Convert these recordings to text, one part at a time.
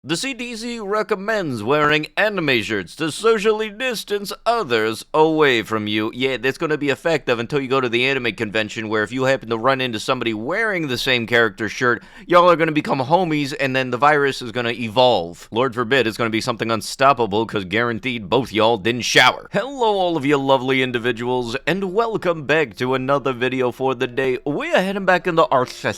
The CDC recommends wearing anime shirts to socially distance others away from you. Yeah, that's going to be effective until you go to the anime convention, where if you happen to run into somebody wearing the same character shirt, y'all are going to become homies, and then the virus is going to evolve. Lord forbid it's going to be something unstoppable, because guaranteed both y'all didn't shower. Hello all of you lovely individuals, and welcome back to another video for the day. We are heading back into our things.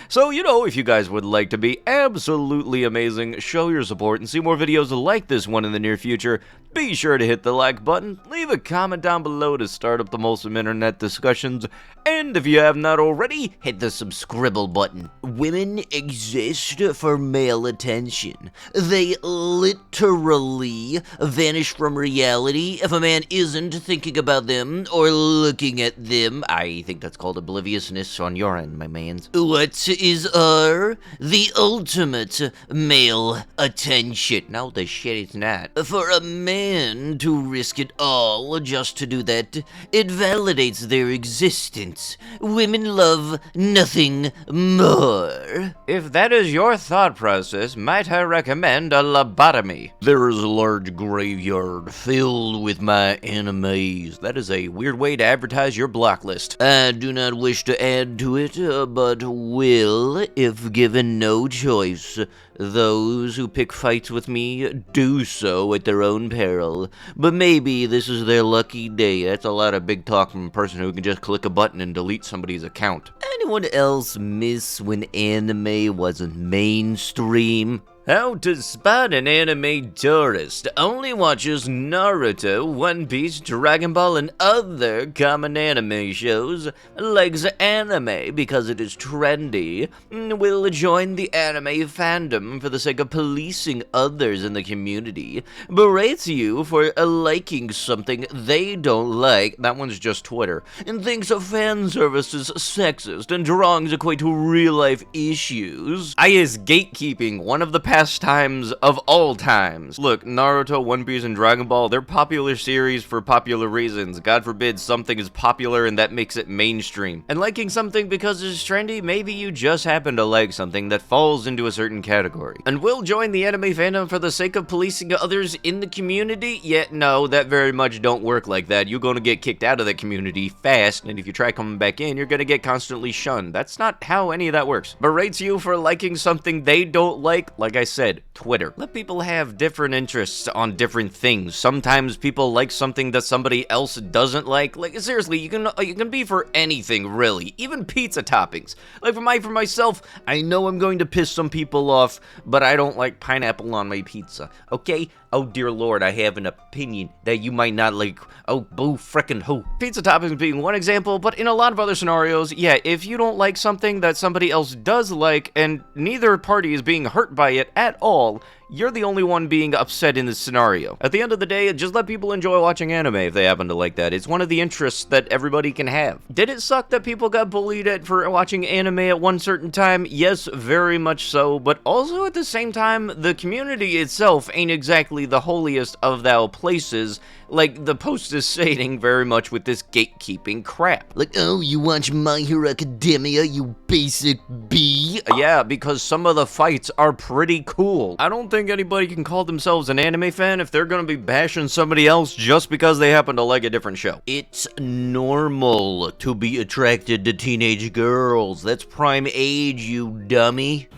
So, if you guys would like to be absolutely amazing, show your support, and see more videos like this one in the near future, be sure to hit the like button, leave a comment down below to start up the wholesome internet discussions, and if you have not already, hit the subscribble button. Women exist for male attention. They literally vanish from reality if a man isn't thinking about them or looking at them. I think that's called obliviousness on your end, my mans. What is the ultimate male attention? No, the shit it's not. For a man to risk it all just to do that, it validates their existence. Women love nothing more. If that is your thought process, might I recommend a lobotomy? There is a large graveyard filled with my animes. That is a weird way to advertise your block list. I do not wish to add to it, but will if given no choice. Those who pick fights with me do so at their own peril, but maybe this is their lucky day. That's a lot of big talk from a person who can just click a button and delete somebody's account. Anyone else miss when anime wasn't mainstream? How to spot an anime tourist only watches Naruto, One Piece, Dragon Ball, and other common anime shows, likes anime because it is trendy, will join the anime fandom for the sake of policing others in the community, berates you for liking something they don't like, that one's just Twitter, and thinks a fan service is sexist and drawings equate to real-life issues. Is gatekeeping one of the pastimes of all times. Look, Naruto, One Piece, and Dragon Ball, they're popular series for popular reasons. God forbid something is popular and that makes it mainstream. And liking something because it's trendy, maybe you just happen to like something that falls into a certain category. And will join the anime fandom for the sake of policing others in the community? Yet no, that very much don't work like that. You're gonna get kicked out of that community fast, and if you try coming back in, you're gonna get constantly shunned. That's not how any of that works. Berates you for liking something they don't like I said, Twitter. Let people have different interests on different things. Sometimes people like something that somebody else doesn't like. Like, seriously, you can be for anything, really. Even pizza toppings. Like, for myself, I know I'm going to piss some people off, but I don't like pineapple on my pizza, okay? Oh dear lord, I have an opinion that you might not like. Oh, boo frickin' who. Pizza toppings being one example, but in a lot of other scenarios, yeah, if you don't like something that somebody else does like, and neither party is being hurt by it at all, you're the only one being upset in this scenario. At the end of the day, just let people enjoy watching anime if they happen to like that. It's one of the interests that everybody can have. Did it suck that people got bullied for watching anime at one certain time? Yes, very much so, but also at the same time, the community itself ain't exactly the holiest of thou places, like the post is stating very much with this gatekeeping crap. Like, oh, you watch My Hero Academia, you basic B? Yeah, because some of the fights are pretty cool. I don't think anybody can call themselves an anime fan if they're gonna be bashing somebody else just because they happen to like a different show. It's normal to be attracted to teenage girls. That's prime age, you dummy.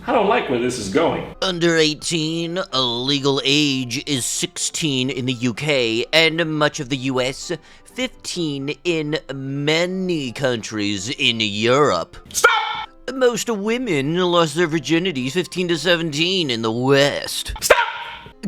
I don't like where this is going. Under 18, a legal age is 16 in the UK and much of the US, 15 in many countries in Europe. Stop! Most women lost their virginity 15 to 17 in the West. Stop!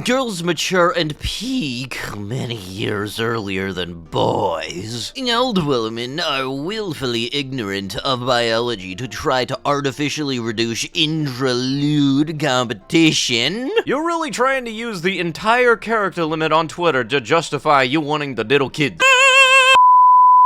Girls mature and peak many years earlier than boys. Old women are willfully ignorant of biology to try to artificially reduce intralude competition. You're really trying to use the entire character limit on Twitter to justify you wanting to diddle kids.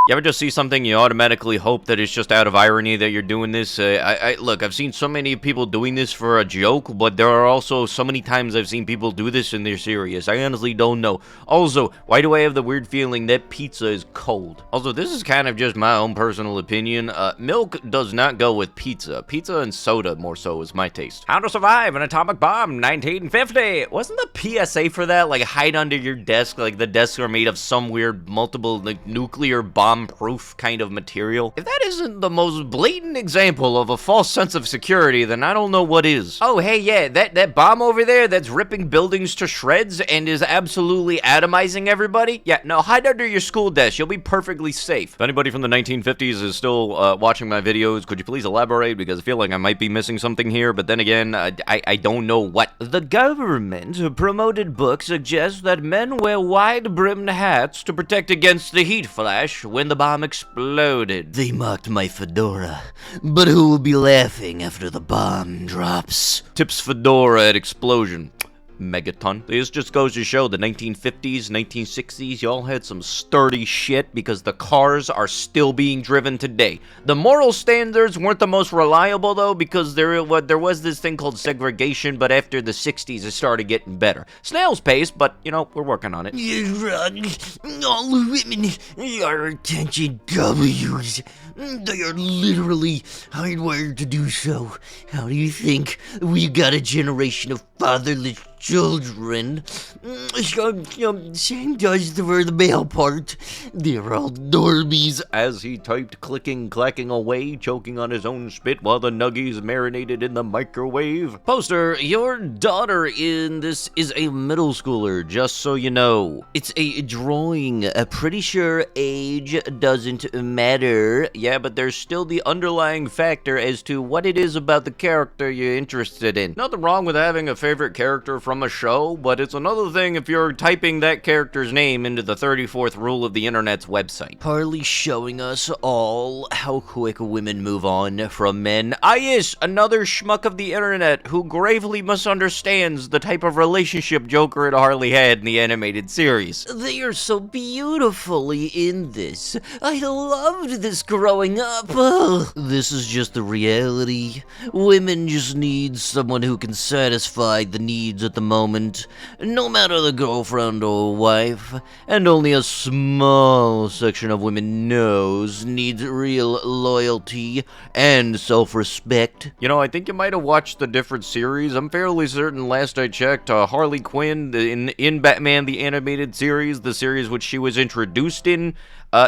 You ever just see something, you automatically hope that it's just out of irony that you're doing this? Look, I've seen so many people doing this for a joke, but there are also so many times I've seen people do this and they're serious. I honestly don't know. Also, why do I have the weird feeling that pizza is cold? Also, this is kind of just my own personal opinion. Milk does not go with pizza. Pizza and soda, more so, is my taste. How to survive an atomic bomb, 1950. Wasn't the PSA for that, like, hide under your desk? Like, the desks are made of some weird multiple, like, nuclear bomb-proof kind of material. If that isn't the most blatant example of a false sense of security, then I don't know what is. Oh, hey, yeah, that bomb over there that's ripping buildings to shreds and is absolutely atomizing everybody? Yeah, no, hide under your school desk. You'll be perfectly safe. If anybody from the 1950s is still watching my videos, could you please elaborate? Because I feel like I might be missing something here, but then again, I don't know what. The government promoted book suggests that men wear wide-brimmed hats to protect against the heat flash when the bomb exploded. They mocked my fedora, but who will be laughing after the bomb drops? Tips fedora at explosion. Megaton. This just goes to show the 1950s, 1960s, y'all had some sturdy shit because the cars are still being driven today. The moral standards weren't the most reliable though because there was this thing called segregation, but after the 60s it started getting better. Snail's pace, but you know, we're working on it. All women are attention W's. They are literally hardwired to do so. How do you think we got a generation of fatherless children? Same does for the male part. They're all normies. As he typed, clicking, clacking away, choking on his own spit while the nuggies marinated in the microwave. Poster, your daughter in this is a middle schooler, just so you know. It's a drawing. Pretty sure age doesn't matter. Yeah, but there's still the underlying factor as to what it is about the character you're interested in. Nothing wrong with having a favorite character from a show, but it's another thing if you're typing that character's name into the 34th rule of the internet's website. Harley showing us all how quick women move on from men. Ah yes, another schmuck of the internet who gravely misunderstands the type of relationship Joker and Harley had in the animated series. They are so beautifully in this. I loved this growing up. Ugh. This is just the reality. Women just need someone who can satisfy the needs at the moment, no matter the girlfriend or wife, and only a small section of women needs real loyalty and self-respect. You know, I think you might have watched the different series. I'm fairly certain last I checked, Harley Quinn in Batman the Animated Series, the series which she was introduced in,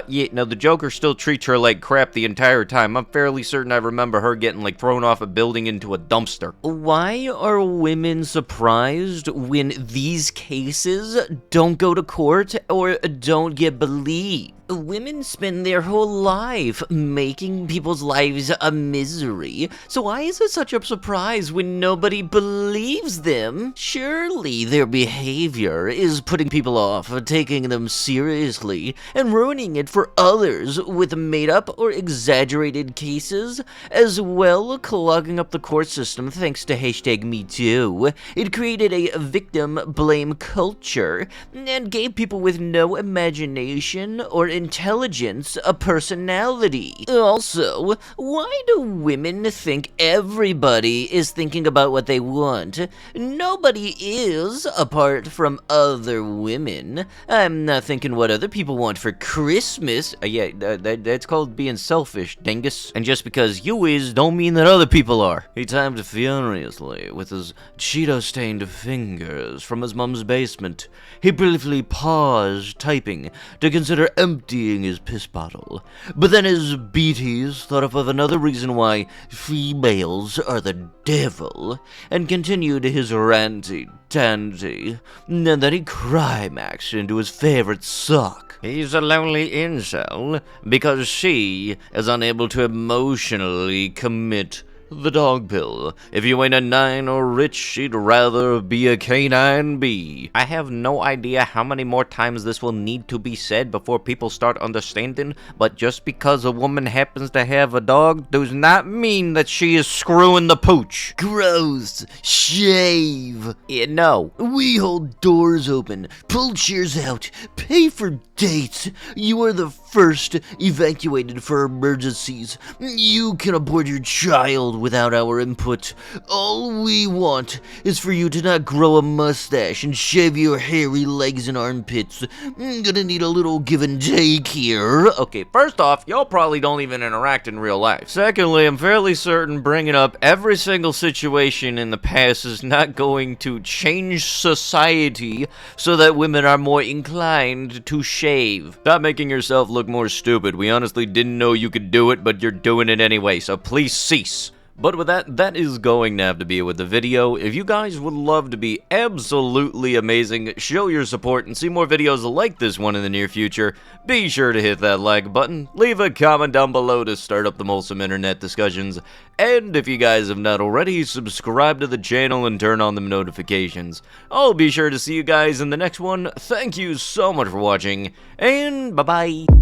yeah, no, the Joker still treats her like crap the entire time. I'm fairly certain I remember her getting, like, thrown off a building into a dumpster. Why are women surprised when these cases don't go to court or don't get believed? Women spend their whole life making people's lives a misery, so why is it such a surprise when nobody believes them? Surely their behavior is putting people off taking them seriously and ruining it for others with made-up or exaggerated cases, as well clogging up the court system thanks to #MeToo. It created a victim blame culture and gave people with no imagination or intelligence a personality. Also, why do women think everybody is thinking about what they want? Nobody is, apart from other women. I'm not thinking what other people want for Christmas. That's called being selfish, dingus. And just because you is, don't mean that other people are. He typed furiously with his Cheeto-stained fingers from his mum's basement. He briefly paused typing to consider emptying his piss bottle. But then his beaties thought of another reason why females are the devil, and continued his ranty-tanty, and then he climaxed into his favorite sock. He's a lonely incel because she is unable to emotionally commit the dog pill. If you ain't a 9 or rich, she'd rather be a canine bee. I have no idea how many more times this will need to be said before people start understanding, but just because a woman happens to have a dog does not mean that she is screwing the pooch. Gross. Shave. Yeah, no. We hold doors open, pull chairs out, pay for dates. You are the first evacuated for emergencies. You can abort your child without our input. All we want is for you to not grow a mustache and shave your hairy legs and armpits. Gonna need a little give and take here. Okay, first off, y'all probably don't even interact in real life. Secondly, I'm fairly certain bringing up every single situation in the past is not going to change society so that women are more inclined to shave. Stop making yourself look more stupid. We honestly didn't know you could do it, but you're doing it anyway, so please cease. But with that is going to have to be it with the video. If you guys would love to be absolutely amazing, show your support, and see more videos like this one in the near future, be sure to hit that like button, leave a comment down below to start up the wholesome internet discussions, and if you guys have not already, subscribe to the channel and turn on the notifications. I'll be sure to see you guys in the next one. Thank you so much for watching, and bye-bye.